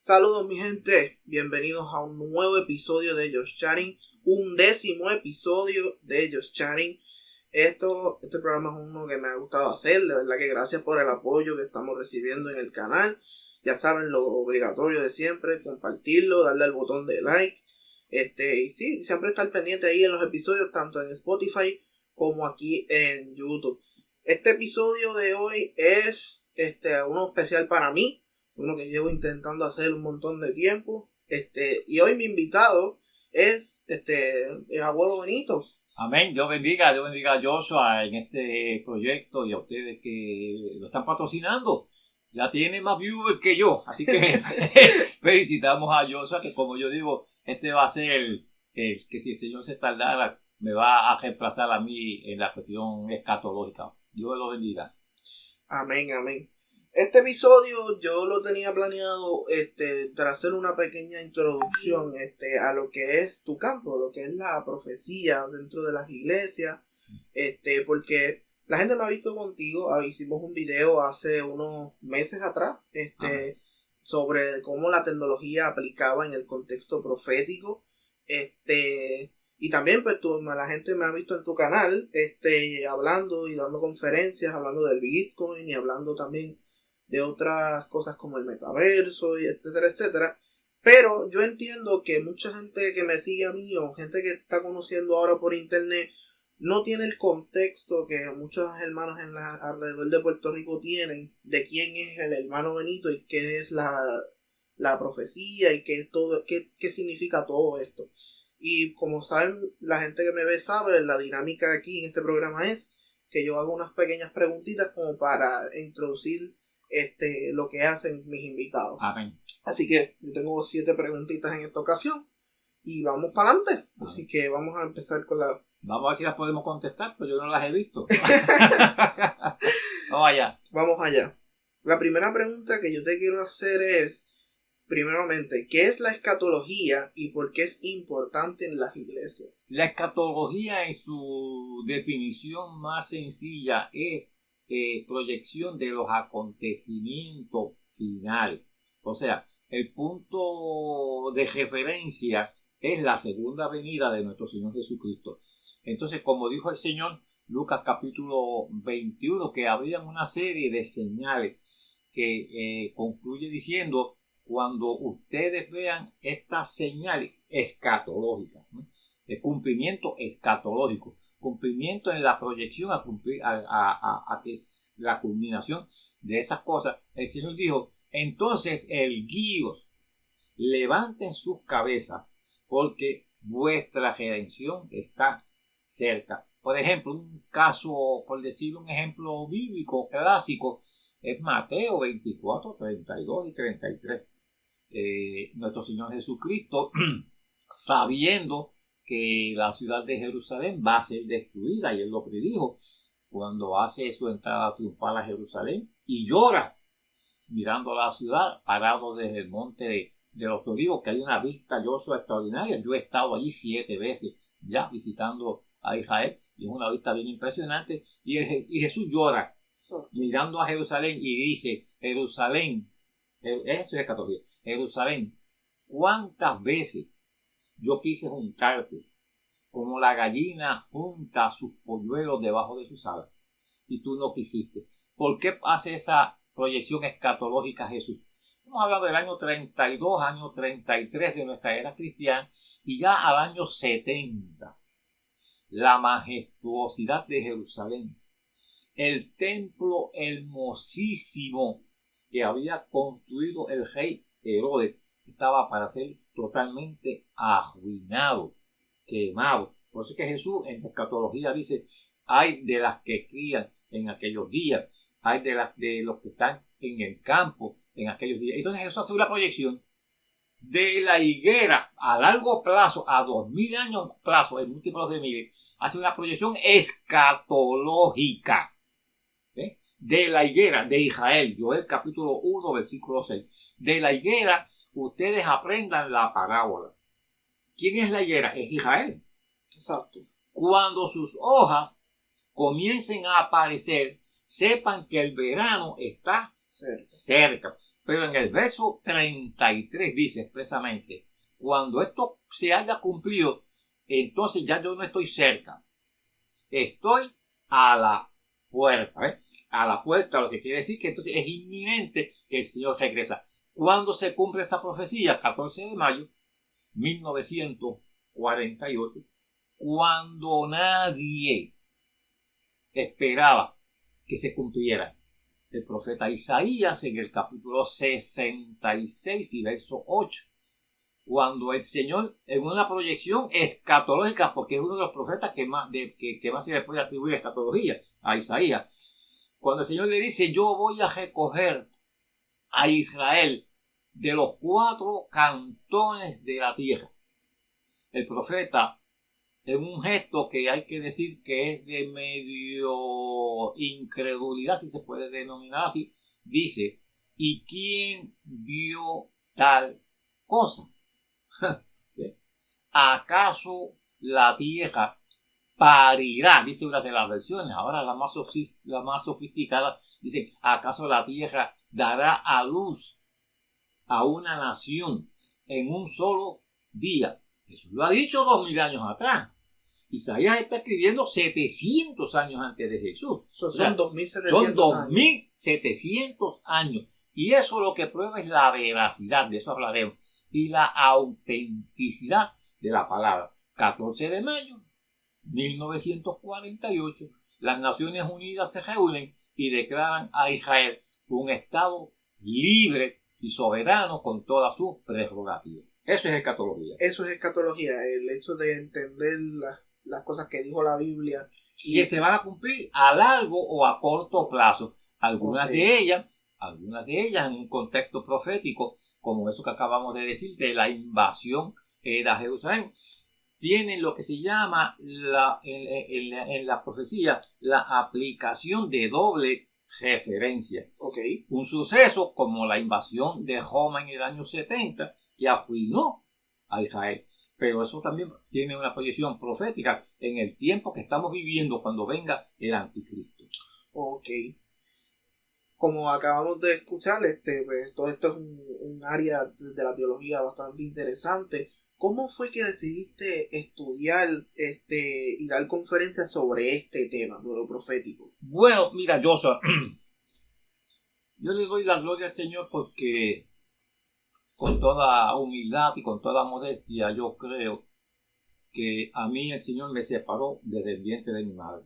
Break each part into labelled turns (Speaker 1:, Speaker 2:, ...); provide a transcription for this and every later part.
Speaker 1: Saludos mi gente, bienvenidos a un nuevo episodio de Just Chatting, 11º episodio de Just Chatting. Este programa es uno que me ha gustado hacer, de verdad que gracias por el apoyo que estamos recibiendo en el canal. Ya saben, lo obligatorio de siempre, compartirlo, darle al botón de like. Y sí, siempre estar pendiente ahí en los episodios, tanto en Spotify como aquí en YouTube. Este episodio de hoy es uno especial para mí. Uno que llevo intentando hacer un montón de tiempo. Y hoy mi invitado es el abuelo Benito.
Speaker 2: Amén. Dios bendiga a Joshua en este proyecto y a ustedes que lo están patrocinando. Ya tiene más viewers que yo. Así que felicitamos a Joshua, que como yo digo, va a ser el que si el Señor se tardara, me va a reemplazar a mí en la cuestión escatológica. Dios lo bendiga.
Speaker 1: Amén, amén. Este episodio yo lo tenía planeado tras hacer una pequeña introducción a lo que es tu campo, lo que es la profecía dentro de las iglesias, porque la gente me ha visto contigo. Hicimos un video hace unos meses atrás sobre cómo la tecnología aplicaba en el contexto profético, y también pues la gente me ha visto en tu canal hablando y dando conferencias, hablando del Bitcoin y hablando también de otras cosas como el metaverso y etcétera, etcétera. Pero yo entiendo que mucha gente que me sigue a mí o gente que te está conociendo ahora por internet no tiene el contexto que muchos hermanos alrededor de Puerto Rico tienen de quién es el hermano Benito y qué es la profecía y qué significa todo esto. Y como saben, la gente que me ve sabe, la dinámica aquí en este programa es que yo hago unas pequeñas preguntitas como para introducir lo que hacen mis invitados.
Speaker 2: Amén.
Speaker 1: Así que yo tengo 7 preguntitas en esta ocasión y vamos para adelante. Así que vamos a empezar con la...
Speaker 2: Vamos a ver si las podemos contestar, pues yo no las he visto. Vamos allá.
Speaker 1: Vamos allá. La primera pregunta que yo te quiero hacer es, primeramente, ¿qué es la escatología y por qué es importante en las iglesias?
Speaker 2: La escatología en su definición más sencilla es proyección de los acontecimientos finales. O sea, el punto de referencia es la segunda venida de nuestro Señor Jesucristo. Entonces, como dijo el Señor, Lucas capítulo 21, que habría una serie de señales que concluye diciendo, cuando ustedes vean estas señales escatológicas, ¿no? El cumplimiento escatológico, cumplimiento en la proyección a cumplir a que es la culminación de esas cosas. El Señor dijo, entonces erguíos, levanten sus cabezas, porque vuestra redención está cerca. Por ejemplo, un caso, por decir un ejemplo bíblico clásico, es Mateo 24, 32 y 33. Nuestro Señor Jesucristo, sabiendo que la ciudad de Jerusalén va a ser destruida, y Él lo predijo cuando hace su entrada triunfal a Jerusalén y llora mirando la ciudad, parado desde el monte de los Olivos, que hay una vista extraordinaria. Yo he estado allí 7 veces ya visitando a Israel y es una vista bien impresionante, y Jesús llora mirando a Jerusalén y dice, Jerusalén, eso es escatología, Jerusalén, ¿cuántas veces yo quise juntarte como la gallina junta sus polluelos debajo de sus alas y tú no quisiste? ¿Por qué hace esa proyección escatológica Jesús? Estamos hablando del año 32, año 33 de nuestra era cristiana, y ya al año 70, la majestuosidad de Jerusalén, el templo hermosísimo que había construido el rey Herodes, estaba para ser totalmente arruinado, quemado. Por eso es que Jesús en la escatología dice, hay de las que crían en aquellos días, hay de los que están en el campo en aquellos días. Entonces Jesús hace una proyección de la higuera a largo plazo, a 2000 años plazo, en múltiplos de miles, hace una proyección escatológica. De la higuera de Israel, Joel capítulo 1, versículo 6. De la higuera, ustedes aprendan la parábola. ¿Quién es la higuera? Es Israel.
Speaker 1: Exacto.
Speaker 2: Cuando sus hojas comiencen a aparecer, sepan que el verano está cerca. Pero en el verso 33 dice expresamente, cuando esto se haya cumplido, entonces ya yo no estoy cerca, estoy a la puerta, ¿eh? A la puerta, lo que quiere decir que entonces es inminente que el Señor regresa. ¿Cuándo se cumple esa profecía? 14 de mayo 1948, cuando nadie esperaba que se cumpliera. El profeta Isaías en el capítulo 66 y verso 8, cuando el Señor, en una proyección escatológica, porque es uno de los profetas que más se le puede atribuir escatología a Isaías, cuando el Señor le dice, yo voy a recoger a Israel de los 4 cantones de la tierra. El profeta, en un gesto que hay que decir que es de medio incredulidad, si se puede denominar así, dice, ¿y quién vio tal cosa? ¿Acaso la tierra parirá? Dice una de las versiones. Ahora la más sofisticada dice, ¿acaso la tierra dará a luz a una nación en un solo día? Eso lo ha dicho 2000 años atrás. Isaías está escribiendo 700 años antes de Jesús.
Speaker 1: Son 2700
Speaker 2: años. Y eso lo que prueba es la veracidad, de eso hablaremos, y la autenticidad de la palabra. 14 de mayo 1948, las Naciones Unidas se reúnen y declaran a Israel un Estado libre y soberano con todas sus prerrogativas. Eso es escatología.
Speaker 1: Eso es escatología, el hecho de entender las cosas que dijo la Biblia.
Speaker 2: Y que se van a cumplir a largo o a corto plazo. Algunas de ellas en un contexto profético, como eso que acabamos de decir, de la invasión de Jerusalén, tienen lo que se llama en la profecía la aplicación de doble referencia. Un suceso como la invasión de Roma en el año 70 que arruinó a Israel. Pero eso también tiene una proyección profética en el tiempo que estamos viviendo cuando venga el anticristo.
Speaker 1: Como acabamos de escuchar, pues, todo esto es un área de la teología bastante interesante. ¿Cómo fue que decidiste estudiar y dar conferencias sobre este tema, de lo profético?
Speaker 2: Bueno, mira, yo le doy la gloria al Señor porque con toda humildad y con toda modestia yo creo que a mí el Señor me separó desde el vientre de mi madre.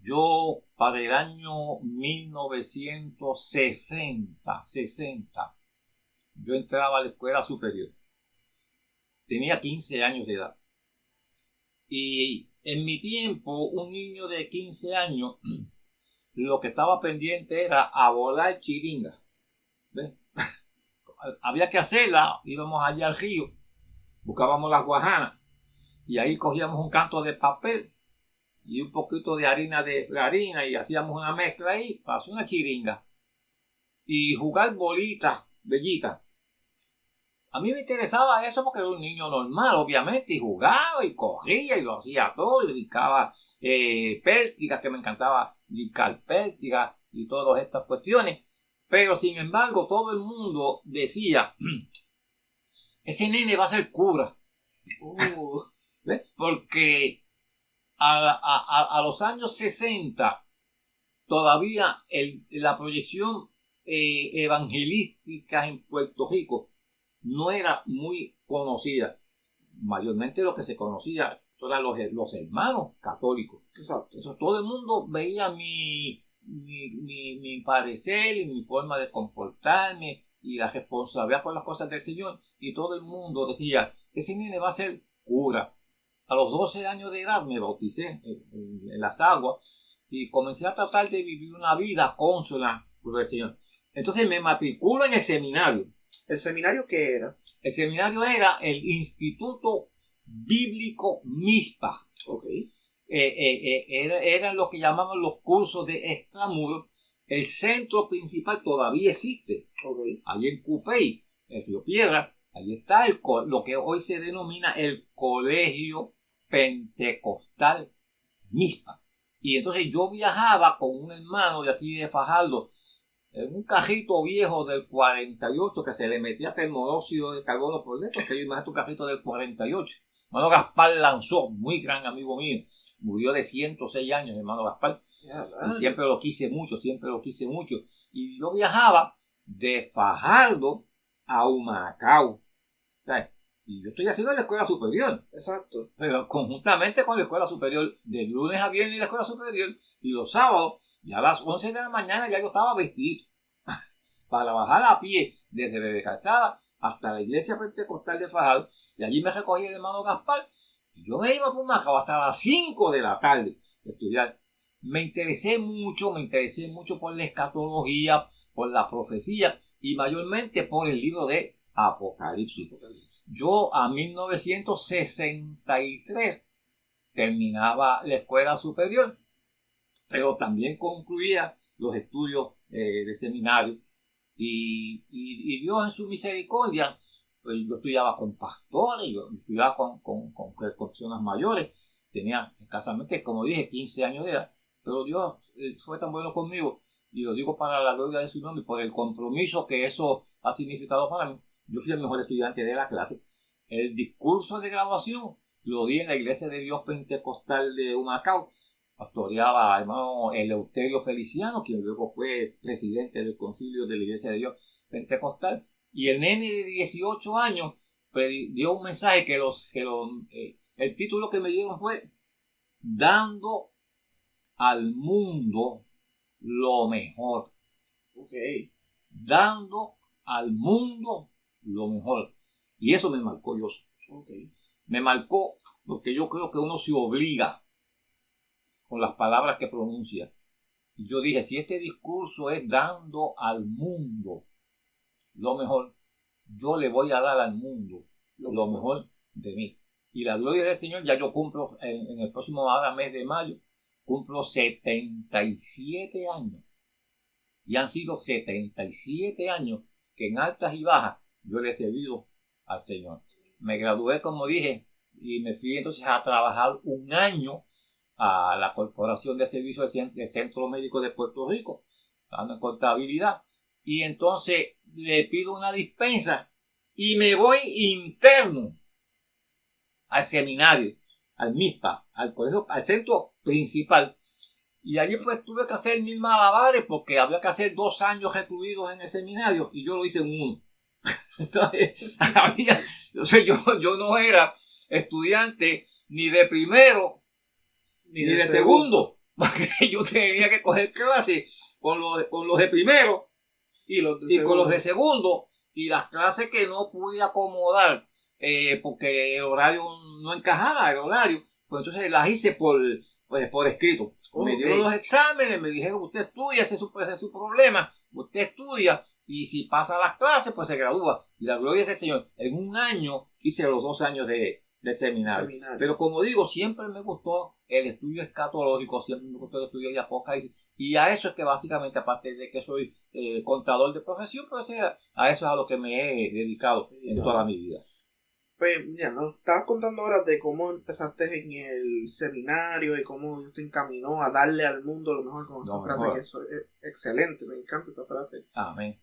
Speaker 2: Yo para el año 1960, yo entraba a la escuela superior. Tenía 15 años de edad. Y en mi tiempo, un niño de 15 años, lo que estaba pendiente era a volar chiringa. ¿Ves? Había que hacerla, íbamos allá al río, buscábamos las guajanas y ahí cogíamos un canto de papel y un poquito de harina y hacíamos una mezcla ahí para hacer una chiringa y jugar bolitas, bellitas. A mí me interesaba eso porque era un niño normal, obviamente, y jugaba y corría y lo hacía todo, y brincaba pértigas, que me encantaba brincar pértigas y todas estas cuestiones. Pero sin embargo, todo el mundo decía, ese nene va a ser cura. ¿Ves? Porque a los años 60 todavía la proyección evangelística en Puerto Rico no era muy conocida. Mayormente lo que se conocía eran los hermanos católicos.
Speaker 1: Exacto.
Speaker 2: Entonces, todo el mundo veía mi parecer y mi forma de comportarme y la responsabilidad por las cosas del Señor, y todo el mundo decía, ese nene va a ser cura. A los 12 años de edad me bauticé en las aguas y comencé a tratar de vivir una vida consona por el Señor. Entonces me matriculo en el seminario.
Speaker 1: ¿El seminario qué era?
Speaker 2: El seminario era el Instituto Bíblico Mizpa. Eran lo que llamaban los cursos de extramuros. El centro principal todavía existe. Allí en Cupey, en Río Piedra, ahí está lo que hoy se denomina el Colegio Pentecostal Mizpa. Y entonces yo viajaba con un hermano de aquí de Fajardo en un carrito viejo del 48 que se le metía hasta el monóxido de carbono por dentro, que yo imagino un carrito del 48. Hermano Gaspar Lanzó, muy gran amigo mío, murió de 106 años, hermano Gaspar, y siempre lo quise mucho, y yo viajaba de Fajardo a Humacao, ¿sabes? Y yo estoy haciendo la escuela superior.
Speaker 1: Exacto.
Speaker 2: Pero conjuntamente con la escuela superior, de lunes a viernes la escuela superior, y los sábados, ya a las 11 de la mañana ya yo estaba vestido para bajar a pie desde Bebe Calzada hasta la iglesia pentecostal de Fajardo, y allí me recogía el hermano Gaspar, y yo me iba por Macao hasta las 5 de la tarde a estudiar. Me interesé mucho por la escatología, por la profecía, y mayormente por el libro de Apocalipsis. Yo a 1963 terminaba la escuela superior, pero también concluía los estudios de seminario, y Dios en su misericordia, pues yo estudiaba con pastores, yo estudiaba con personas mayores, tenía escasamente, como dije, 15 años de edad, pero Dios fue tan bueno conmigo, y lo digo para la gloria de su nombre, por el compromiso que eso ha significado para mí. Yo fui el mejor estudiante de la clase. El discurso de graduación lo di en la Iglesia de Dios Pentecostal de Humacao. Pastoreaba hermano Eleuterio Feliciano, quien luego fue presidente del concilio de la Iglesia de Dios Pentecostal. Y el nene de 18 años dio un mensaje el título que me dieron fue Dando al mundo lo mejor.
Speaker 1: Okay.
Speaker 2: Dando al mundo lo mejor. Y eso me marcó yo.
Speaker 1: Okay.
Speaker 2: Me marcó porque yo creo que uno se obliga con las palabras que pronuncia. Y yo dije, si este discurso es dando al mundo lo mejor, yo le voy a dar al mundo lo mejor de mí. Y la gloria del Señor, ya yo cumplo en el próximo mes de mayo, cumplo 77 años. Y han sido 77 años que en altas y bajas yo le he servido al Señor. Me gradué, como dije, y me fui entonces a trabajar un año a la Corporación de Servicios de Centro Médico de Puerto Rico, dando en contabilidad. Y entonces le pido una dispensa y me voy interno al seminario, al MISPA, al colegio, al centro principal. Y allí pues tuve que hacer 1000 malabares porque había que hacer 2 años recluidos en el seminario y yo lo hice en 1. Entonces, yo no era estudiante ni de primero ni de segundo, porque yo tenía que coger clases con los de primero y con los de segundo, y las clases que no pude acomodar porque el horario no encajaba, el horario. Pues entonces las hice por escrito. Okay. Me dieron los exámenes, me dijeron, usted estudia, ese es su problema, usted estudia, y si pasa las clases, pues se gradúa. Y la gloria es del Señor. En un año hice los 2 años de seminario. Pero como digo, siempre me gustó el estudio escatológico, siempre me gustó el estudio de Apocalipsis. Y a eso es que básicamente, aparte de que soy contador de profesión, pues a eso es a lo que me he dedicado en toda mi vida.
Speaker 1: Pues ya nos estabas contando ahora de cómo empezaste en el seminario y cómo Dios te encaminó a darle al mundo lo mejor con esta frase, que eso es excelente, me encanta esa frase.
Speaker 2: Amén.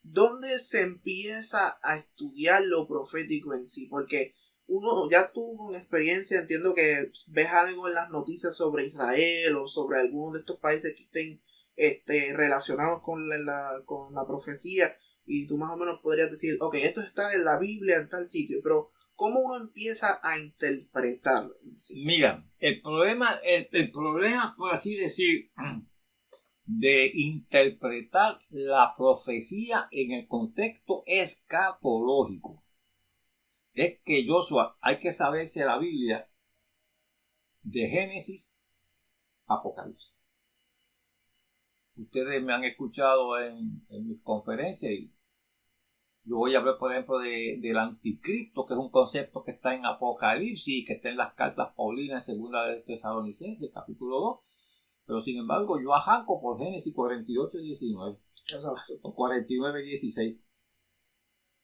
Speaker 1: ¿Dónde se empieza a estudiar lo profético en sí? Porque uno ya tuvo con experiencia, entiendo que ves algo en las noticias sobre Israel o sobre algunos de estos países que estén relacionados con la profecía, y tú más o menos podrías decir, ok, esto está en la Biblia en tal sitio, pero ¿cómo uno empieza a interpretar?
Speaker 2: Mira, el problema, por así decir, de interpretar la profecía en el contexto escatológico es que, Joshua, hay que saberse la Biblia de Génesis a Apocalipsis. Ustedes me han escuchado en mis conferencias y yo voy a hablar, por ejemplo, del anticristo, que es un concepto que está en Apocalipsis y que está en las cartas Paulinas, segunda de Tesalonicenses, capítulo 2. Pero sin embargo, yo arranco por Génesis 48 y 19.
Speaker 1: Exacto.
Speaker 2: O 49 y 16.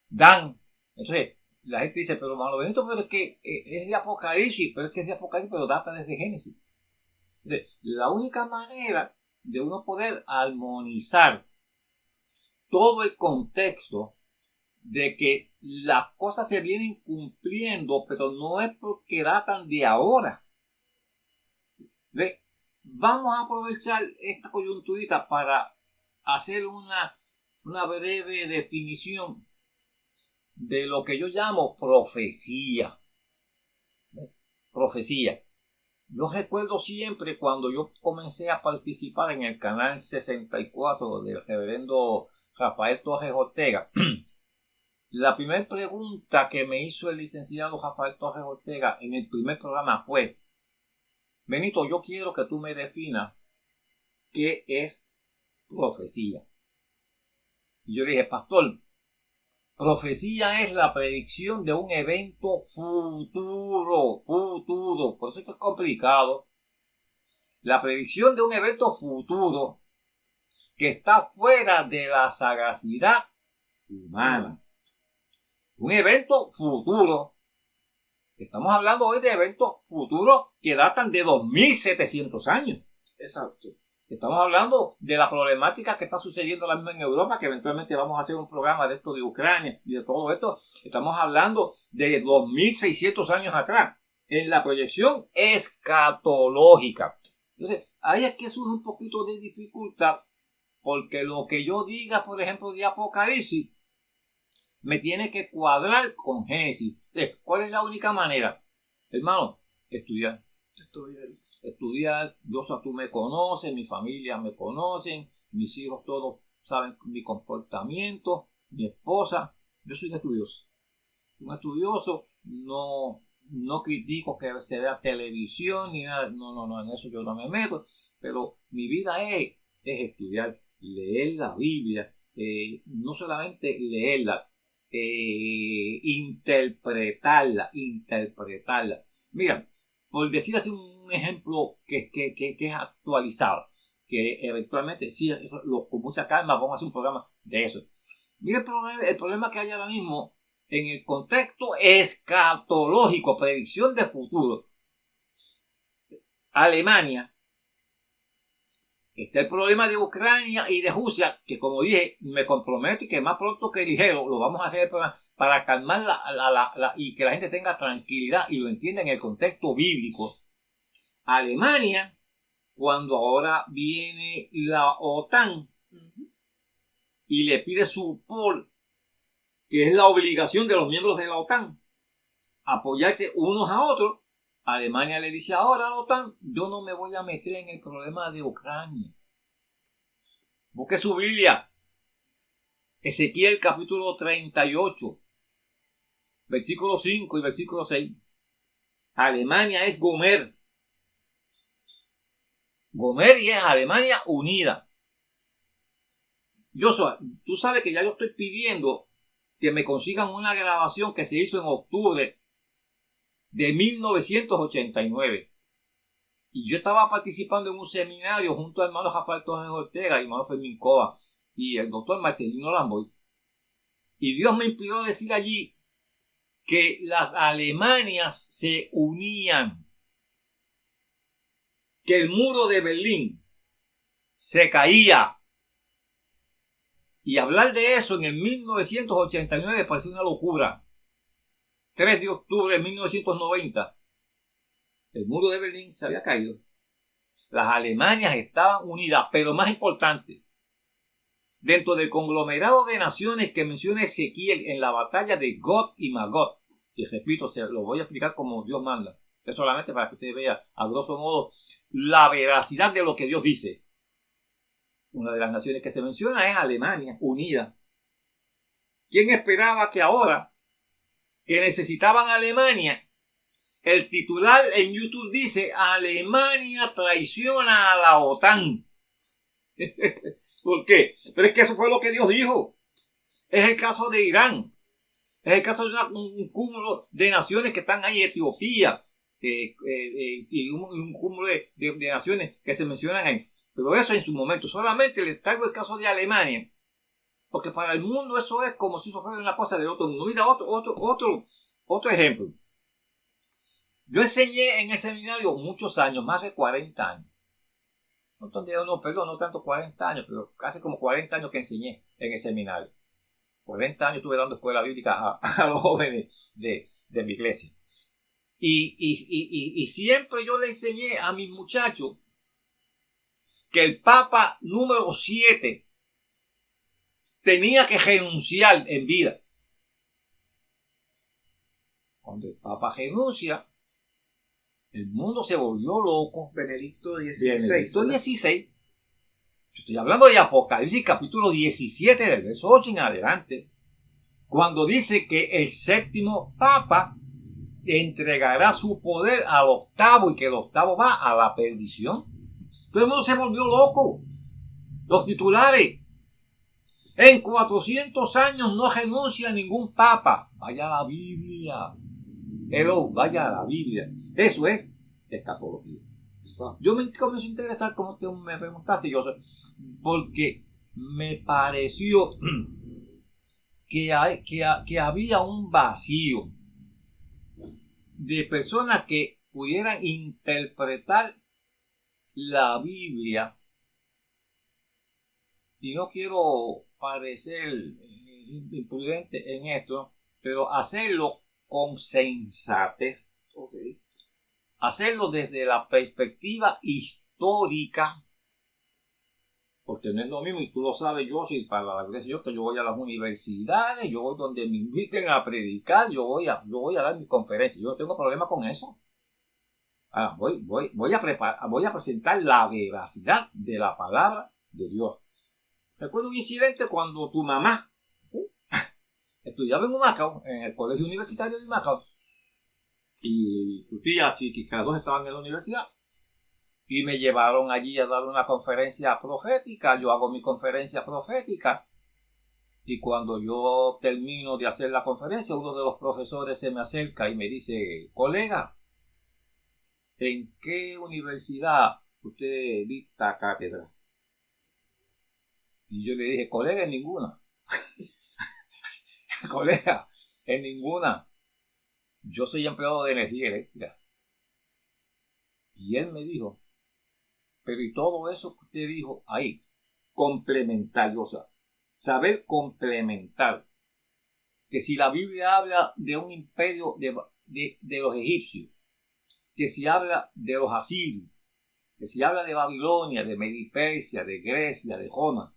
Speaker 2: Dan. Entonces, la gente dice, pero hermano Benito, pero es que es de Apocalipsis, pero data desde Génesis. Entonces, la única manera de uno poder armonizar todo el contexto de que las cosas se vienen cumpliendo, pero no es porque datan de ahora. ¿Ve? Vamos a aprovechar esta coyunturita para hacer una breve definición de lo que yo llamo profecía. ¿Ve? Profecía. Yo recuerdo siempre cuando yo comencé a participar en el canal 64 del reverendo Rafael Torres Ortega. La primera pregunta que me hizo el licenciado Rafael Torres Ortega en el primer programa fue: Benito, yo quiero que tú me definas qué es profecía. Y yo le dije: pastor, profecía es la predicción de un evento futuro. Por eso es que es complicado. La predicción de un evento futuro que está fuera de la sagacidad humana. Un evento futuro. Estamos hablando hoy de eventos futuros que datan de 2700 años.
Speaker 1: Exacto.
Speaker 2: Estamos hablando de la problemática que está sucediendo ahora mismo en Europa, que eventualmente vamos a hacer un programa de esto de Ucrania y de todo esto. Estamos hablando de 2600 años atrás, en la proyección escatológica. Entonces, ahí es que surge un poquito de dificultad, porque lo que yo diga, por ejemplo, de Apocalipsis, me tiene que cuadrar con Génesis. Entonces, ¿cuál es la única manera? Hermano, estudiar. Tú me conoces, mi familia me conocen, mis hijos todos saben mi comportamiento, mi esposa. Yo soy un estudioso. Un estudioso, no critico que se vea televisión ni nada. No, en eso yo no me meto. Pero mi vida es estudiar, leer la Biblia, no solamente leerla, interpretarla. Mira, por decir así un ejemplo que es actualizado, que eventualmente sí, con mucha calma vamos a hacer un programa de eso. Mira el problema que hay ahora mismo en el contexto escatológico, predicción de futuro. Alemania. Está el problema de Ucrania y de Rusia, que como dije, me comprometo y que más pronto que ligero lo vamos a hacer el programa para calmar y que la gente tenga tranquilidad y lo entienda en el contexto bíblico. Alemania, cuando ahora viene la OTAN y le pide support, que es la obligación de los miembros de la OTAN, apoyarse unos a otros, Alemania le dice ahora a la OTAN: yo no me voy a meter en el problema de Ucrania. Busque su Biblia. Ezequiel capítulo 38, versículo 5 y versículo 6. Alemania es Gomer. Gomer y es Alemania unida. Joshua, tú sabes que ya yo estoy pidiendo que me consigan una grabación que se hizo en octubre de 1989. Y yo estaba participando en un seminario junto al hermano Rafael Torres Ortega y hermano Fermín Cova y el doctor Marcelino Lamboy. Y Dios me inspiró a decir allí que las Alemanias se unían, que el muro de Berlín se caía. Y hablar de eso en el 1989 parecía una locura. 3 de octubre de 1990, el muro de Berlín se había caído. Las Alemanias estaban unidas, pero más importante, dentro del conglomerado de naciones que menciona Ezequiel en la batalla de Gog y Magog. Y repito, se lo voy a explicar como Dios manda. Es solamente para que usted vea, a grosso modo, la veracidad de lo que Dios dice. Una de las naciones que se menciona es Alemania, unida. ¿Quién esperaba que ahora, que necesitaban Alemania, el titular en YouTube dice: Alemania traiciona a la OTAN? ¿Por qué? Pero es que eso fue lo que Dios dijo. Es el caso de Irán. Es el caso de un cúmulo de naciones que están ahí, Etiopía, y un cúmulo de naciones que se mencionan ahí. Pero eso en su momento. Solamente les traigo el caso de Alemania, porque para el mundo eso es como si eso fuera una cosa de otro mundo. Mira otro ejemplo. Yo enseñé en el seminario muchos años, más de 40 años. no tanto 40 años, pero casi como 40 años que enseñé en el seminario. 40 años estuve dando escuela bíblica a los jóvenes de mi iglesia. Y siempre yo le enseñé a mis muchachos que el Papa número 7 tenía que renunciar en vida. Cuando el Papa renuncia, el mundo se volvió loco.
Speaker 1: Benedicto XVI.
Speaker 2: Benedicto XVI. Yo estoy hablando de Apocalipsis capítulo 17 del verso 8 en adelante. Cuando dice que el séptimo Papa entregará su poder al octavo y que el octavo va a la perdición. Todo el mundo se volvió loco. Los titulares. En 400 años no renuncia ningún papa. Vaya a la Biblia. Vaya a la Biblia. Eso es escatología. Yo me comienzo a interesar, como usted me preguntaste, yo porque me pareció que había un vacío de personas que pudieran interpretar la Biblia, y no quiero parecer imprudente en esto, pero hacerlo con sensatez, hacerlo desde la perspectiva histórica, porque no es lo mismo, y tú lo sabes, yo soy para la iglesia, que yo voy a las universidades, yo voy donde me inviten a predicar, yo voy a dar mis conferencias, yo no tengo problema con eso. Ahora, voy a presentar la veracidad de la palabra de Dios. Recuerdo un incidente cuando tu mamá estudiaba en Humacao, en el colegio universitario de Humacao, y tu tía Chiqui, que las dos estaban en la universidad, y me llevaron allí a dar una conferencia profética. Yo hago mi conferencia profética, y cuando yo termino de hacer la conferencia, uno de los profesores se me acerca y me dice: colega, ¿en qué universidad usted dicta cátedra? Y yo le dije: colega, en ninguna. Colega, en ninguna. Yo soy empleado de energía eléctrica. Y él me dijo: pero y todo eso que usted dijo ahí, complementario, o sea, saber complementar. Que si la Biblia habla de un imperio de los egipcios, que si habla de los asirios, que si habla de Babilonia, de Media Persia, de Grecia, de Roma,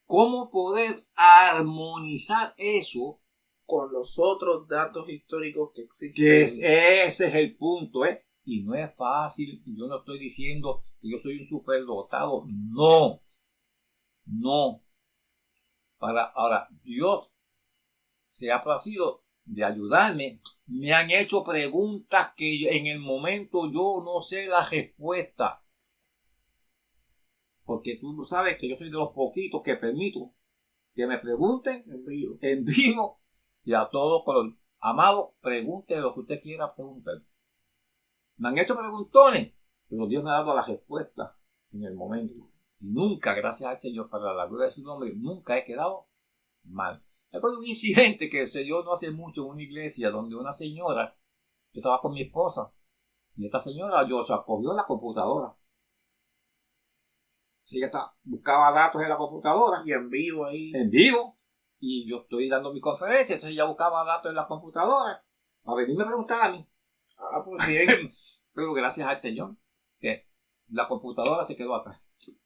Speaker 2: ¿cómo poder armonizar eso
Speaker 1: con los otros datos históricos que existen?
Speaker 2: Ese es el punto, ¿eh? Y no es fácil. Yo no estoy diciendo que yo soy un superdotado. No. Ahora, Dios se ha placido de ayudarme. Me han hecho preguntas que en el momento yo no sé la respuesta. Porque tú sabes que yo soy de los poquitos que permito que me pregunten en vivo. Y a todos, amado, pregunte lo que usted quiera preguntar. Me han hecho preguntones, pero Dios me ha dado la respuesta en el momento. Y nunca, gracias al Señor, para la gloria de su nombre, nunca he quedado mal. Recuerdo un incidente que se dio no hace mucho en una iglesia donde una señora, yo estaba con mi esposa, y esta señora cogió la computadora. Así que buscaba datos en la computadora.
Speaker 1: Y en vivo ahí.
Speaker 2: En vivo. Y yo estoy dando mi conferencia, entonces ella buscaba datos en la computadora para venirme a preguntar a mí.
Speaker 1: Ah, pues bien.
Speaker 2: Pero gracias al Señor que la computadora se quedó atrás.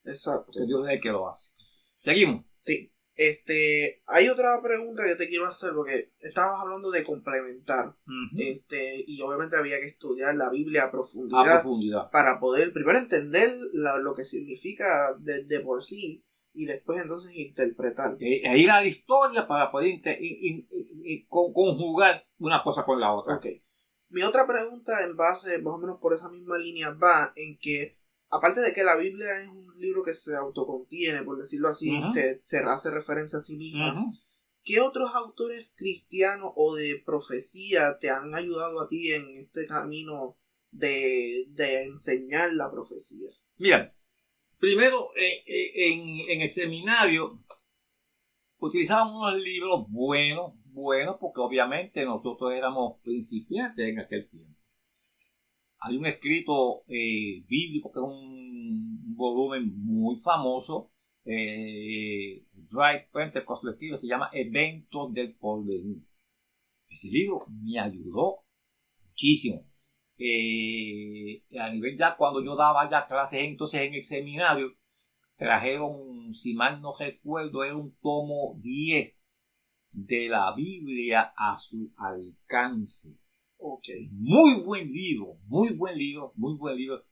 Speaker 1: Exacto.
Speaker 2: Que Dios es el que lo hace. Seguimos.
Speaker 1: Sí. Hay otra pregunta que te quiero hacer, porque estábamos hablando de complementar. Y obviamente había que estudiar la Biblia a profundidad. Para poder primero entender lo que significa de por sí, y después entonces interpretar.
Speaker 2: Ir a la historia para poder conjugar una cosa con la otra.
Speaker 1: Okay. Mi otra pregunta, en base más o menos por esa misma línea, va en que, aparte de que la Biblia es un libro que se autocontiene, por decirlo así, se hace referencia a sí misma, ¿qué otros autores cristianos o de profecía te han ayudado a ti en este camino de enseñar la profecía?
Speaker 2: Mira, primero en el seminario utilizábamos unos libros buenos, porque obviamente nosotros éramos principiantes en aquel tiempo. Hay un escrito bíblico que es un volumen muy famoso, Dry Pentecost, lo escribe, se llama Eventos del Porvenir. Ese libro me ayudó muchísimo. A nivel ya cuando yo daba ya clases entonces en el seminario, trajeron, si mal no recuerdo, era un tomo 10 de la Biblia a su alcance.
Speaker 1: Okay.
Speaker 2: Muy buen libro,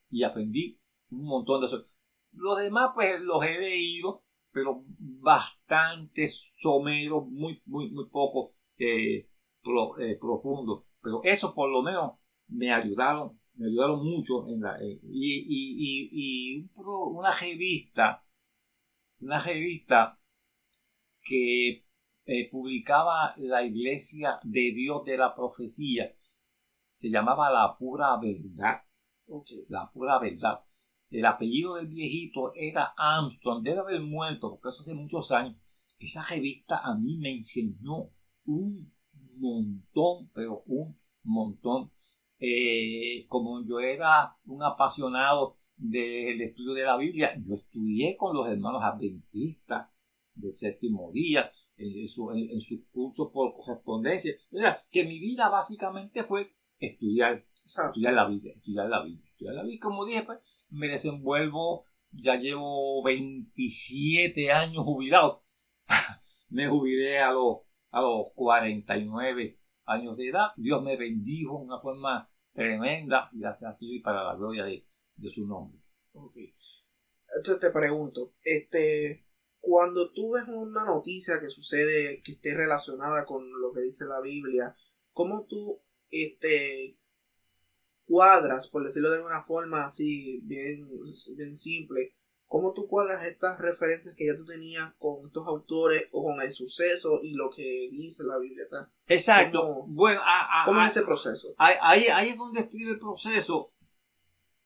Speaker 2: y aprendí un montón de eso. Los demás pues los he leído, pero bastante someros, muy poco profundos. Pero eso por lo menos me ayudaron mucho en una revista que publicaba la Iglesia de Dios de la Profecía, se llamaba La Pura Verdad.
Speaker 1: Okay.
Speaker 2: La Pura Verdad. El apellido del viejito era Armstrong, debe haber muerto porque eso hace muchos años. Esa revista a mí me enseñó un montón, pero un montón. Como yo era un apasionado del estudio de la Biblia, yo estudié con los hermanos adventistas del séptimo día en sus cursos por correspondencia. O sea, que mi vida básicamente fue estudiar la Biblia. Como dije, pues, me desenvuelvo, ya llevo 27 años jubilado. Me jubilé a los 49 años de edad. Dios me bendijo de una forma tremenda y así ha sido y para la gloria de su nombre.
Speaker 1: Okay. Entonces te pregunto, cuando tú ves una noticia que sucede que esté relacionada con lo que dice la Biblia, ¿cómo tú cuadras, por decirlo de alguna forma así bien simple, cómo tú cuadras estas referencias que ya tú tenías con estos autores o con el suceso y lo que dice la Biblia? O sea,
Speaker 2: exacto.
Speaker 1: ¿Cómo es ese proceso?
Speaker 2: Ahí es donde escribe el proceso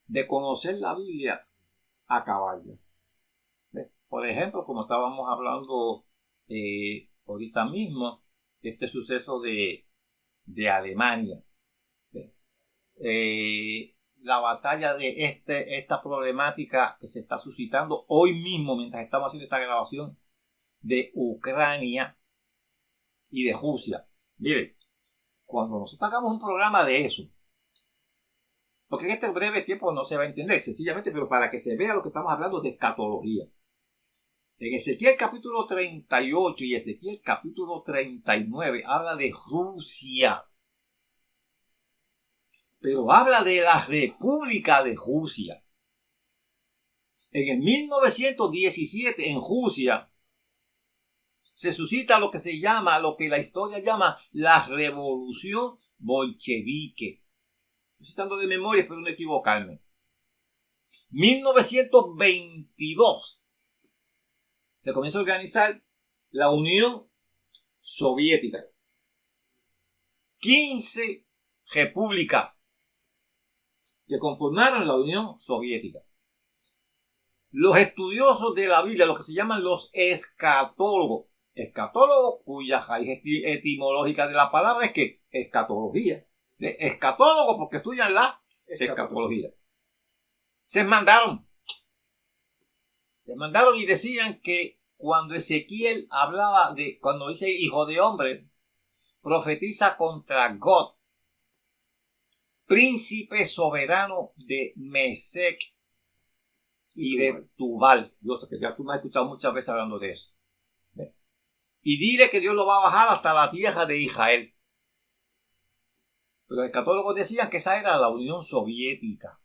Speaker 2: de conocer la Biblia a caballo. Por ejemplo, como estábamos hablando ahorita mismo, este suceso de Alemania. La batalla de esta problemática que se está suscitando hoy mismo, mientras estamos haciendo esta grabación, de Ucrania y de Rusia. Mire, cuando nosotros hagamos un programa de eso, porque en este breve tiempo no se va a entender, sencillamente, pero para que se vea lo que estamos hablando de escatología. En Ezequiel capítulo 38 y Ezequiel capítulo 39 habla de Rusia, pero habla de la República de Rusia. En el 1917 en Rusia se suscita lo que la historia llama la revolución bolchevique. Estoy citando de memoria, espero no equivocarme. 1922 se comienza a organizar la Unión Soviética. 15 repúblicas que conformaron la Unión Soviética. Los estudiosos de la Biblia, los que se llaman los escatólogos, cuya raíz etimológica de la palabra es que escatología. Escatólogo porque estudian la escatología. Se mandaron y decían que cuando Ezequiel cuando dice hijo de hombre, profetiza contra God, príncipe soberano de Mesec y de Tubal. Yo sé que ya tú me has escuchado muchas veces hablando de eso. Y dile que Dios lo va a bajar hasta la tierra de Israel. Pero los escatólogos decían que esa era la Unión Soviética.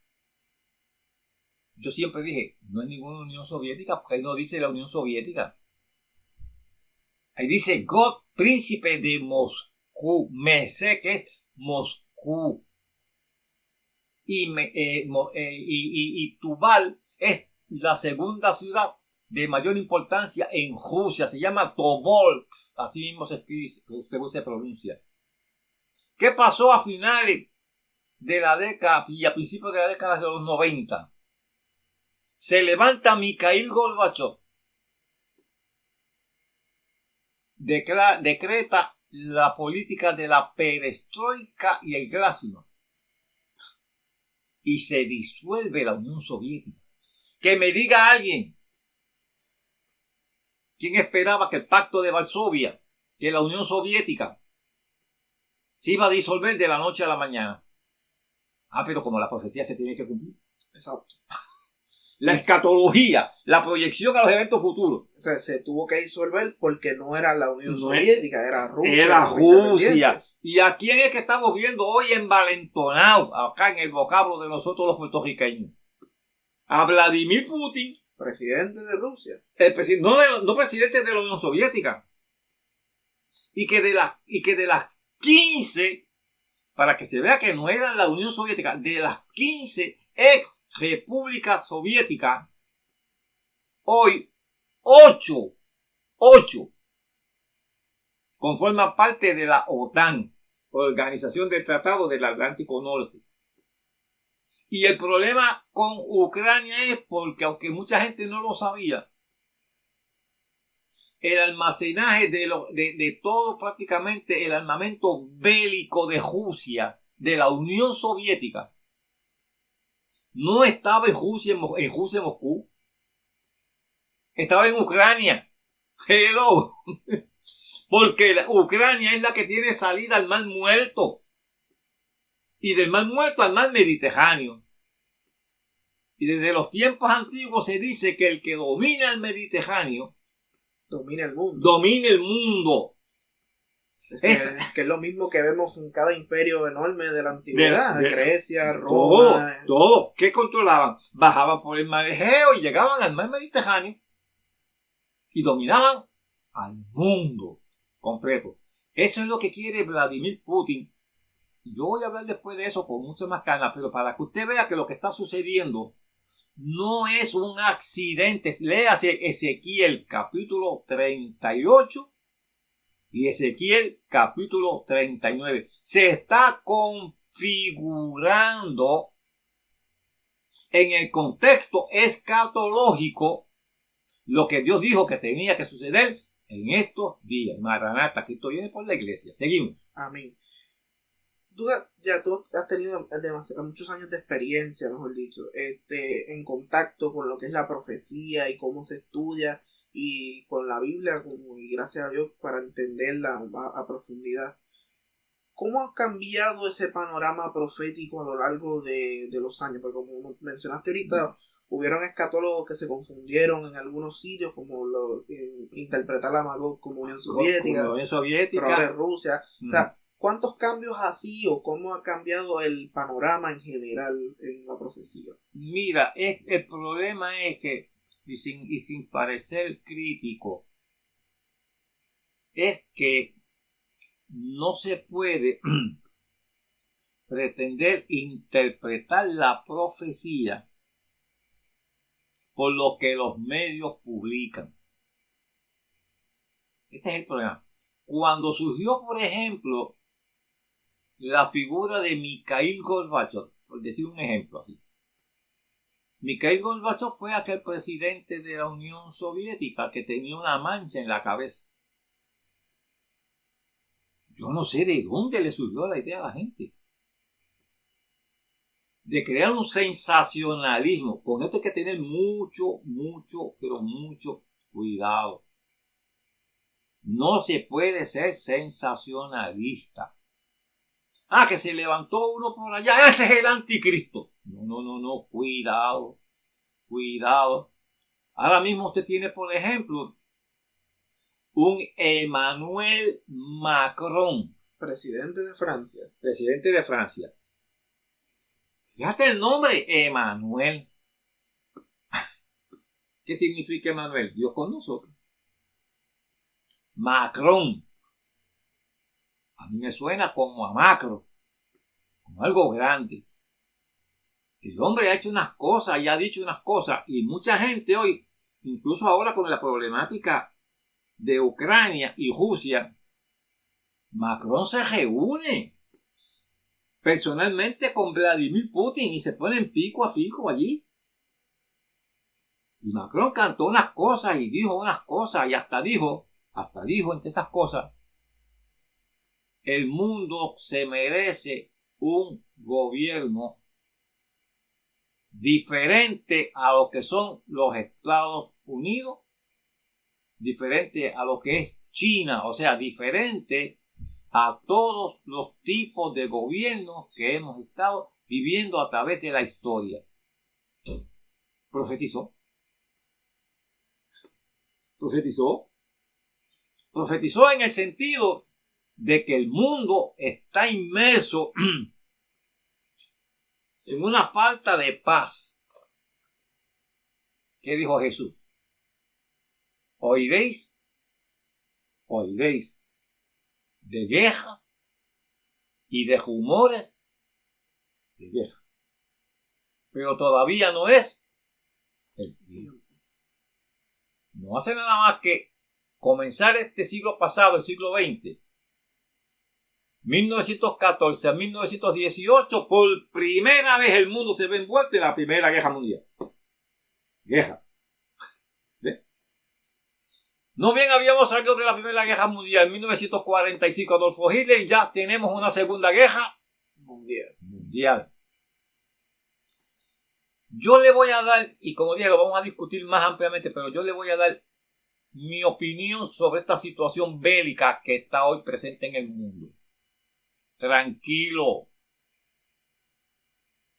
Speaker 2: Yo siempre dije, no es ninguna Unión Soviética, porque ahí no dice la Unión Soviética. Ahí dice God, príncipe de Moscú. Mesec es Moscú. Y Tubal es la segunda ciudad de mayor importancia en Rusia. Se llama Tobolsk. Así mismo se escribe, según se pronuncia. ¿Qué pasó a finales de la década y a principios de la década de los 90? Se levanta Mikhail Gorbachev. Decreta la política de la perestroika y el glasnost. Y se disuelve la Unión Soviética. Que me diga alguien quién esperaba que el Pacto de Varsovia, que la Unión Soviética, se iba a disolver de la noche a la mañana. Pero como la profecía se tiene que cumplir.
Speaker 1: Exacto.
Speaker 2: La escatología, la proyección a los eventos futuros.
Speaker 1: O sea, se tuvo que disolver porque no era la Unión Soviética, era Rusia.
Speaker 2: Era Rusia. ¿Y a quién es que estamos viendo hoy envalentonado acá en el vocablo de nosotros los puertorriqueños? A Vladimir Putin.
Speaker 1: Presidente de Rusia.
Speaker 2: No presidente de la Unión Soviética. Y que de las 15, para que se vea que no era la Unión Soviética, de las 15 ex repúblicas soviéticas, hoy 8 conforman parte de la OTAN, Organización del Tratado del Atlántico Norte. Y el problema con Ucrania es porque, aunque mucha gente no lo sabía, el almacenaje de todo prácticamente el armamento bélico de Rusia, de la Unión Soviética, no estaba en Rusia, en Moscú. Estaba en Ucrania. Hello. Porque Ucrania es la que tiene salida al Mar Muerto. Y del Mar Muerto al Mar Mediterráneo. Y desde los tiempos antiguos se dice que el que domina el Mediterráneo
Speaker 1: domina el mundo.
Speaker 2: Domina el mundo.
Speaker 1: Que es lo mismo que vemos en cada imperio enorme de la antigüedad. Grecia, Roma.
Speaker 2: Todo. ¿Qué controlaban? Bajaban por el mar Egeo y llegaban al mar Mediterráneo. Y dominaban al mundo completo. Eso es lo que quiere Vladimir Putin. Yo voy a hablar después de eso con mucha más calma, pero para que usted vea que lo que está sucediendo no es un accidente. Léase Ezequiel capítulo 38 y Ezequiel capítulo 39. Se está configurando en el contexto escatológico lo que Dios dijo que tenía que suceder en estos días. Maranata, Cristo viene por la iglesia. Seguimos.
Speaker 1: Amén. Tú has tenido muchos años de experiencia, mejor dicho, en contacto con lo que es la profecía y cómo se estudia y con la Biblia, y gracias a Dios para entenderla a profundidad. ¿Cómo ha cambiado ese panorama profético a lo largo de los años? Porque como mencionaste ahorita, hubieron escatólogos que se confundieron en algunos sitios, como interpretar a Magog como Unión Soviética, pero Rusia. O sea, ¿cuántos cambios así o cómo ha cambiado el panorama en general en la profecía?
Speaker 2: Mira, el problema es que, y sin parecer crítico, es que no se puede pretender interpretar la profecía por lo que los medios publican. Ese es el problema. Cuando surgió, por ejemplo, la figura de Mikhail Gorbachev, por decir un ejemplo así. Mikhail Gorbachev fue aquel presidente de la Unión Soviética que tenía una mancha en la cabeza. Yo no sé de dónde le surgió la idea a la gente de crear un sensacionalismo. Con esto hay que tener mucho cuidado. No se puede ser sensacionalista. Que se levantó uno por allá, ese es el anticristo. No, cuidado. Ahora mismo usted tiene, por ejemplo, un Emmanuel Macron.
Speaker 1: Presidente de Francia.
Speaker 2: Fíjate el nombre, Emmanuel. ¿Qué significa Emmanuel? Dios con nosotros. Macron. A mí me suena como a macro, como algo grande. El hombre ha hecho unas cosas y ha dicho unas cosas, y mucha gente hoy, incluso ahora con la problemática de Ucrania y Rusia, Macron se reúne personalmente con Vladimir Putin y se ponen pico a pico allí. Y Macron cantó unas cosas y dijo unas cosas y hasta dijo entre esas cosas: el mundo se merece un gobierno diferente a lo que son los Estados Unidos, diferente a lo que es China, o sea, diferente a todos los tipos de gobiernos que hemos estado viviendo a través de la historia. Profetizó. Profetizó en el sentido de que el mundo está inmerso en una falta de paz. ¿Qué dijo Jesús? Oiréis de guerras y de rumores de guerra. Pero todavía no es el tiempo. No hace nada más que comenzar este siglo pasado, el siglo XX, 1914 a 1918, por primera vez el mundo se ve envuelto en la Primera Guerra Mundial. Guerra. ¿Ve? No bien habíamos salido de la Primera Guerra Mundial en 1945, Adolfo Hitler, y ya tenemos una Segunda Guerra Mundial. Yo le voy a dar, y como dije, lo vamos a discutir más ampliamente, pero yo le voy a dar mi opinión sobre esta situación bélica que está hoy presente en el mundo. Tranquilo.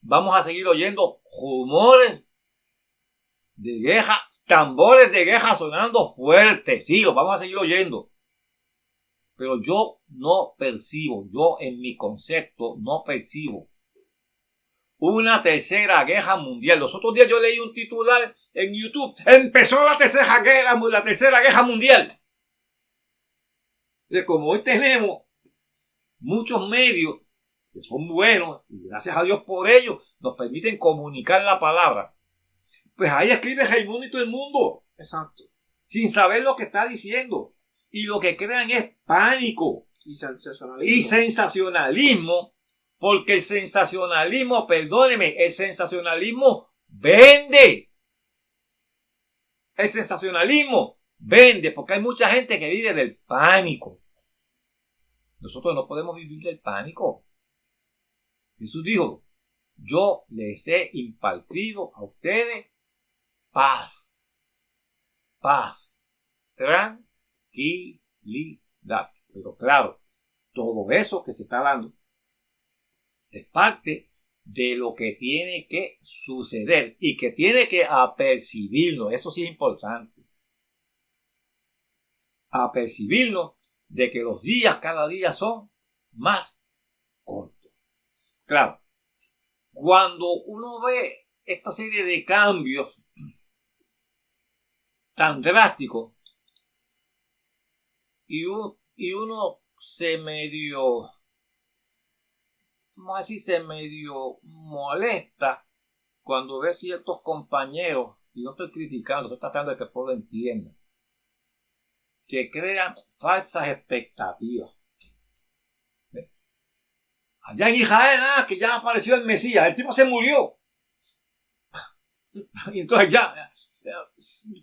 Speaker 2: Vamos a seguir oyendo rumores de guerra, tambores de guerra sonando fuertes. Sí, los vamos a seguir oyendo. Pero yo no percibo, yo en mi concepto no percibo una tercera guerra mundial. Los otros días yo leí un titular en YouTube. Empezó la tercera guerra mundial. Como hoy tenemos muchos medios que son buenos, y gracias a Dios por ello, nos permiten comunicar la palabra. Pues ahí escribe Raimundo y todo el mundo.
Speaker 1: Exacto.
Speaker 2: Sin saber lo que está diciendo. Y lo que crean es pánico.
Speaker 1: Y
Speaker 2: sensacionalismo. Porque el sensacionalismo, perdóneme, el sensacionalismo vende. El sensacionalismo vende porque hay mucha gente que vive del pánico. Nosotros no podemos vivir del pánico. Jesús dijo, yo les he impartido a ustedes paz. Paz. Tranquilidad. Pero claro, todo eso que se está dando es parte de lo que tiene que suceder y que tiene que apercibirnos. Eso sí es importante. Apercibirnos de que los días cada día son más cortos. Claro, cuando uno ve esta serie de cambios tan drásticos y uno se medio molesta cuando ve ciertos compañeros, y no estoy criticando, estoy tratando de que el pueblo entienda, que crean falsas expectativas. ¿Ve? Allá en Israel, que ya apareció el Mesías, el tipo se murió. Y entonces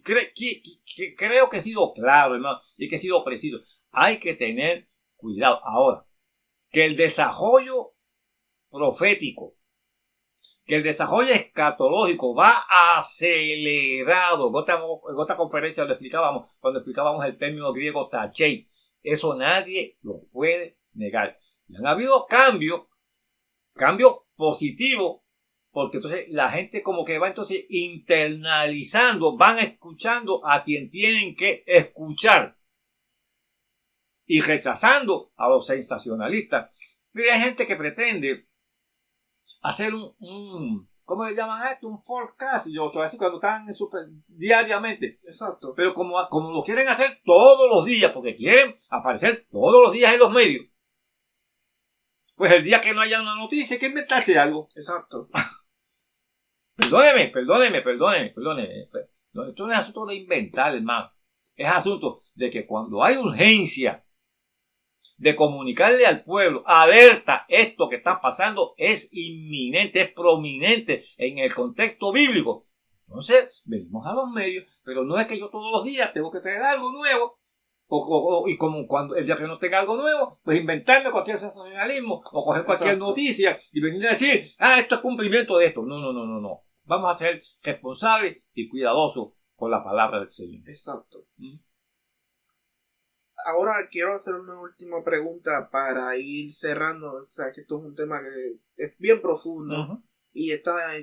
Speaker 2: creo que he sido claro, hermano, y que he sido preciso. Hay que tener cuidado. Ahora, que el desarrollo profético, que el desarrollo escatológico va acelerado. En otra conferencia cuando explicábamos el término griego tachei, eso nadie lo puede negar. Y han habido cambios positivos, porque entonces la gente como que va entonces internalizando, van escuchando a quien tienen que escuchar y rechazando a los sensacionalistas. Mira, hay gente que pretende hacer ¿cómo le llaman a esto? Un forecast, así cuando están diariamente.
Speaker 1: Exacto.
Speaker 2: Pero como lo quieren hacer todos los días, porque quieren aparecer todos los días en los medios, pues el día que no haya una noticia hay que inventarse algo.
Speaker 1: Exacto.
Speaker 2: Perdóneme. Esto no es asunto de inventar, hermano. Es asunto de que cuando hay urgencia de comunicarle al pueblo, alerta, esto que está pasando es inminente, es prominente en el contexto bíblico. Entonces, venimos a los medios, pero no es que yo todos los días tengo que traer algo nuevo, y como cuando el día que no tenga algo nuevo, pues inventarme cualquier sensacionalismo, o coger cualquier noticia, y venir a decir, esto es cumplimiento de esto. No. Vamos a ser responsables y cuidadosos con la palabra del Señor.
Speaker 1: Exacto. Ahora quiero hacer una última pregunta para ir cerrando. O sea, que esto es un tema que es bien profundo. Y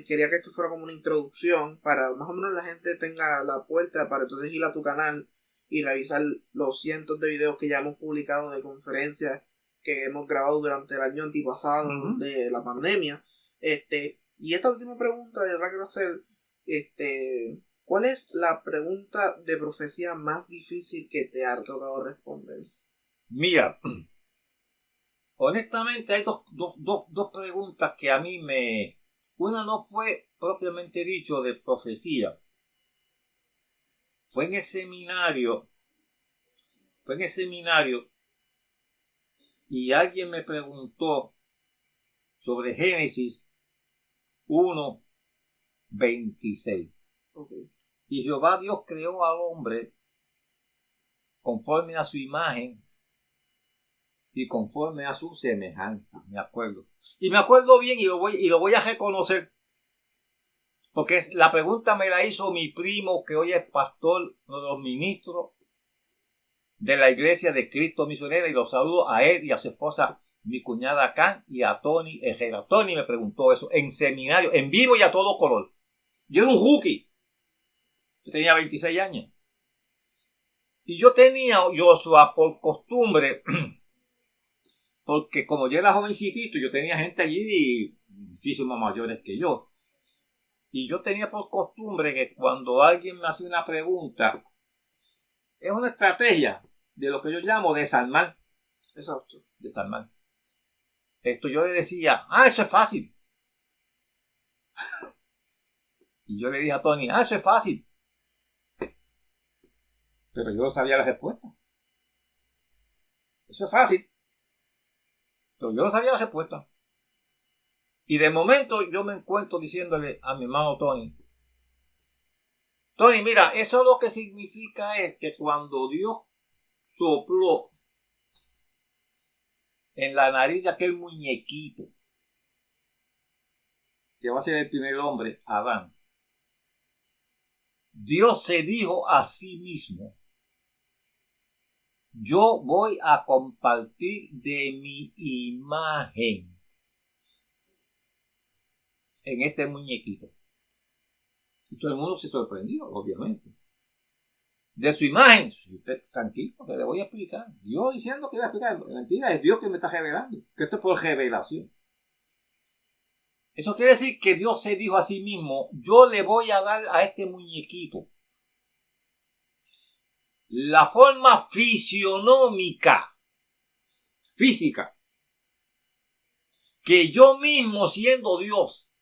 Speaker 1: quería que esto fuera como una introducción para más o menos la gente tenga la puerta para entonces ir a tu canal y revisar los cientos de videos que ya hemos publicado de conferencias que hemos grabado durante el año antipasado de la pandemia. Y esta última pregunta, de verdad quiero hacer, ¿cuál es la pregunta de profecía más difícil que te ha tocado responder?
Speaker 2: Mira, honestamente hay dos preguntas que a mí me... Una no fue propiamente dicho de profecía. Fue en el seminario y alguien me preguntó sobre Génesis 1:26.
Speaker 1: Okay.
Speaker 2: Y Jehová Dios creó al hombre conforme a su imagen y conforme a su semejanza, me acuerdo. Y me acuerdo bien y lo voy a reconocer. Porque la pregunta me la hizo mi primo, que hoy es pastor, uno de los ministros de la iglesia de Cristo Misionera, y los saludo a él y a su esposa, mi cuñada Can, y a Tony Herrera. Tony me preguntó eso en seminario, en vivo y a todo color. Yo era un rookie. Yo tenía 26 años. Y yo tenía, Joshua, por costumbre, porque como yo era jovencito, yo tenía gente allí muchísimo mayores que yo. Y yo tenía por costumbre que cuando alguien me hace una pregunta, es una estrategia de lo que yo llamo desarmar.
Speaker 1: Exacto.
Speaker 2: Desarmar. Yo le decía, eso es fácil. Y yo le dije a Tony, eso es fácil. Pero yo no sabía la respuesta. Eso es fácil. Pero yo no sabía la respuesta. Y de momento yo me encuentro diciéndole a mi hermano Tony, mira, eso lo que significa es que cuando Dios sopló en la nariz de aquel muñequito, que va a ser el primer hombre, Adán, Dios se dijo a sí mismo, yo voy a compartir de mi imagen en este muñequito. Y todo el mundo se sorprendió, obviamente. De su imagen, usted tranquilo, que le voy a explicar. Dios diciendo que voy a explicar, mentira, es Dios que me está revelando, que esto es por revelación. Eso quiere decir que Dios se dijo a sí mismo, yo le voy a dar a este muñequito la forma fisionómica, física, que yo mismo siendo Dios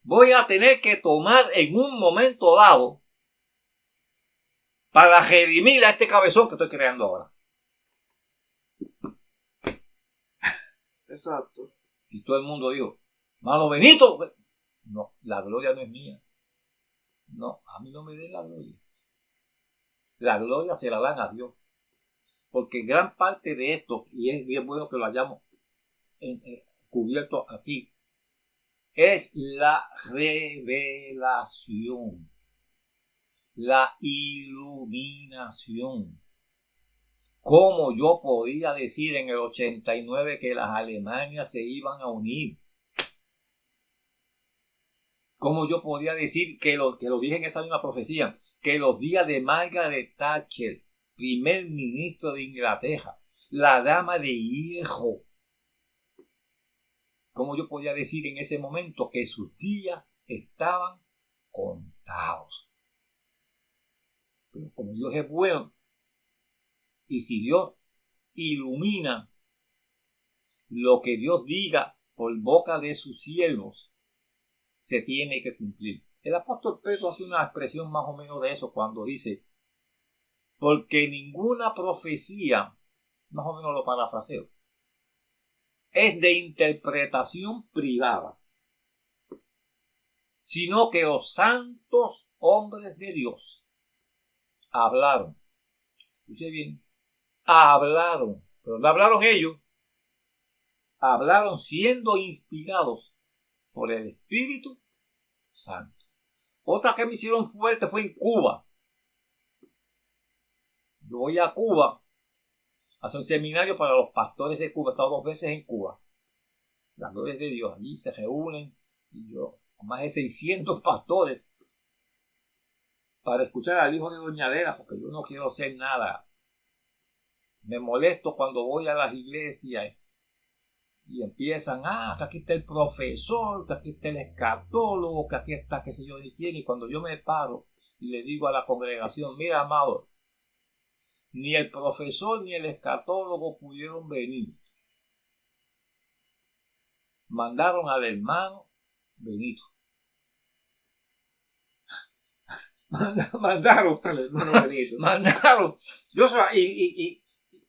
Speaker 2: voy a tener que tomar en un momento dado para redimir a este cabezón que estoy creando ahora.
Speaker 1: Exacto.
Speaker 2: Y todo el mundo dijo, mano Benito, no, la gloria no es mía. No, a mí no me den la gloria. La gloria se la dan a Dios. Porque gran parte de esto, y es bien bueno que lo hayamos cubierto aquí, es la revelación, la iluminación. ¿Cómo yo podía decir en el 89 que las Alemanias se iban a unir? ¿Cómo yo podía decir que lo dije en esa misma profecía, que los días de Margaret Thatcher, primer ministro de Inglaterra, la dama de hierro, cómo yo podía decir en ese momento que sus días estaban contados? Pero como Dios es bueno, y si Dios ilumina lo que Dios diga por boca de sus siervos, se tiene que cumplir. El apóstol Pedro hace una expresión más o menos de eso cuando dice, porque ninguna profecía, más o menos lo parafraseo, es de interpretación privada, sino que los santos hombres de Dios hablaron. Escuche bien, hablaron, pero no hablaron ellos, hablaron siendo inspirados por el Espíritu Santo. Otra que me hicieron fuerte fue en Cuba. Yo voy a Cuba a hacer un seminario para los pastores de Cuba. He estado 2 veces en Cuba. La gloria de Dios. Allí se reúnen y yo, más de 600 pastores, para escuchar al hijo de Doña Adela, porque yo no quiero hacer nada. Me molesto cuando voy a las iglesias y empiezan, que aquí está el profesor, que aquí está el escatólogo, que aquí está qué sé yo ni quién. Y cuando yo me paro y le digo a la congregación, mira, amado, ni el profesor ni el escatólogo pudieron venir. Mandaron al hermano Benito. Mandaron al hermano Benito. Mandaron.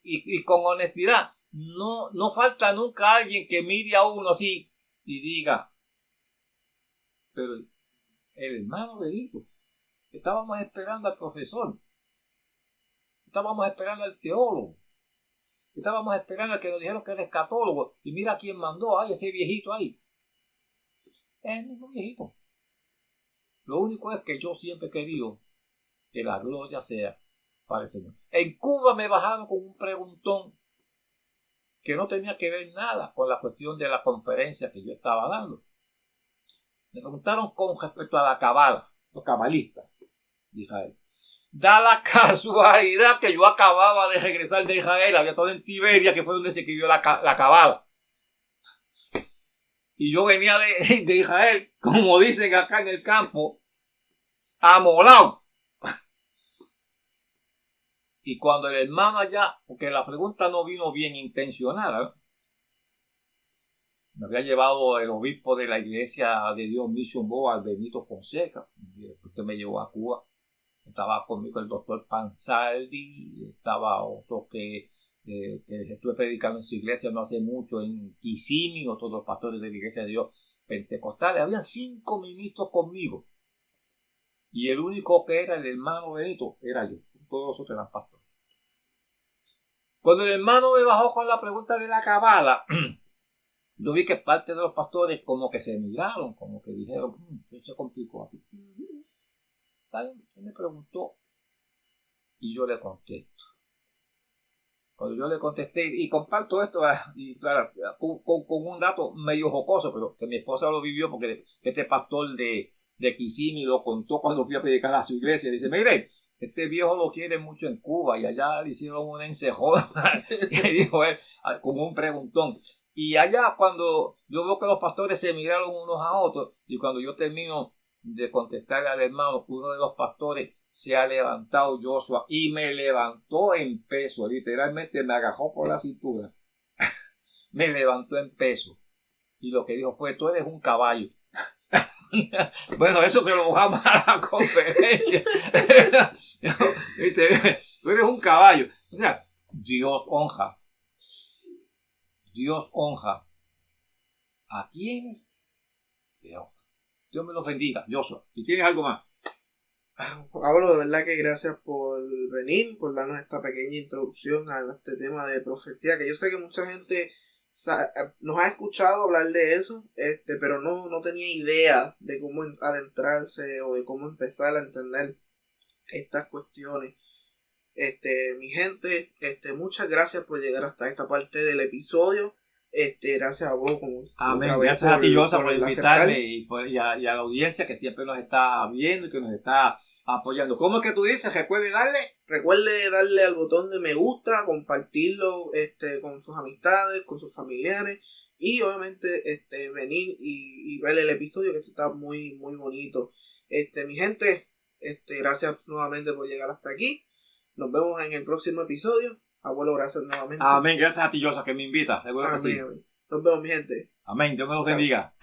Speaker 2: Y con honestidad, no falta nunca alguien que mire a uno así y diga, pero el hermano Benito, estábamos esperando al profesor, estábamos esperando al teólogo, estábamos esperando al que nos dijeron que era escatólogo, y mira quién mandó, ese viejito ahí. Es el mismo viejito. Lo único es que yo siempre he querido que la gloria sea para el Señor. En Cuba me bajaron con un preguntón que no tenía que ver nada con la cuestión de la conferencia que yo estaba dando. Me preguntaron con respecto a la cabala, los cabalistas de Israel. Da la casualidad que yo acababa de regresar de Israel, había estado en Tiberia, que fue donde se escribió la cabala. Y yo venía de Israel, como dicen acá en el campo, amolado. Y cuando el hermano allá, porque la pregunta no vino bien intencionada, me había llevado el obispo de la Iglesia de Dios Mission Board, Benito Fonseca, usted me llevó a Cuba. Estaba conmigo el doctor Pansaldi, estaba otro que estuve predicando en su iglesia no hace mucho, en Kissimmee, otros dos pastores de la Iglesia de Dios Pentecostales. Había 5 ministros conmigo. Y el único que era el hermano Benito era yo. Todos los otros eran pastores. Cuando el hermano me bajó con la pregunta de la cabala, yo vi que parte de los pastores como que se miraron, como que dijeron, eso se complicó aquí. Él me preguntó y yo le contesto. Cuando yo le contesté, y comparto esto, y claro, con un dato medio jocoso, pero que mi esposa lo vivió porque este pastor de Kissimmee lo contó cuando fui a predicar a su iglesia. Dice, mire, este viejo lo quiere mucho en Cuba y allá le hicieron una encejona. Y dijo él, como un preguntón. Y allá cuando yo veo que los pastores se miraron unos a otros, y cuando yo termino de contestarle al hermano, uno de los pastores se ha levantado, Joshua, y me levantó en peso, literalmente me agarró por la cintura, me levantó en peso, y lo que dijo fue, tú eres un caballo. Bueno, eso te lo bajamos a la conferencia. Dice, tú eres un caballo. O sea, Dios honra a quienes le honra. Dios me los bendiga, Joshua. Si tienes algo más.
Speaker 1: Pablo, de verdad que gracias por venir, por darnos esta pequeña introducción a este tema de profecía, que yo sé que mucha gente nos ha escuchado hablar de eso, pero no tenía idea de cómo adentrarse o de cómo empezar a entender estas cuestiones. Mi gente, muchas gracias por llegar hasta esta parte del episodio. Gracias a vos.
Speaker 2: Amén. Gracias a ti, Joshua, por invitarme y a la audiencia que siempre nos está viendo y que nos está apoyando. ¿Cómo es que tú dices? Recuerde darle al botón de me gusta, compartirlo con sus amistades, con sus familiares y obviamente venir y ver el episodio, que esto está muy muy bonito. Mi gente, gracias nuevamente por llegar hasta aquí. Nos vemos en el próximo episodio. Abuelo, gracias nuevamente. Amén, gracias a ti, Joshua, que me invitas.
Speaker 1: Amén. Nos vemos, mi gente.
Speaker 2: Amén, Dios me los bendiga.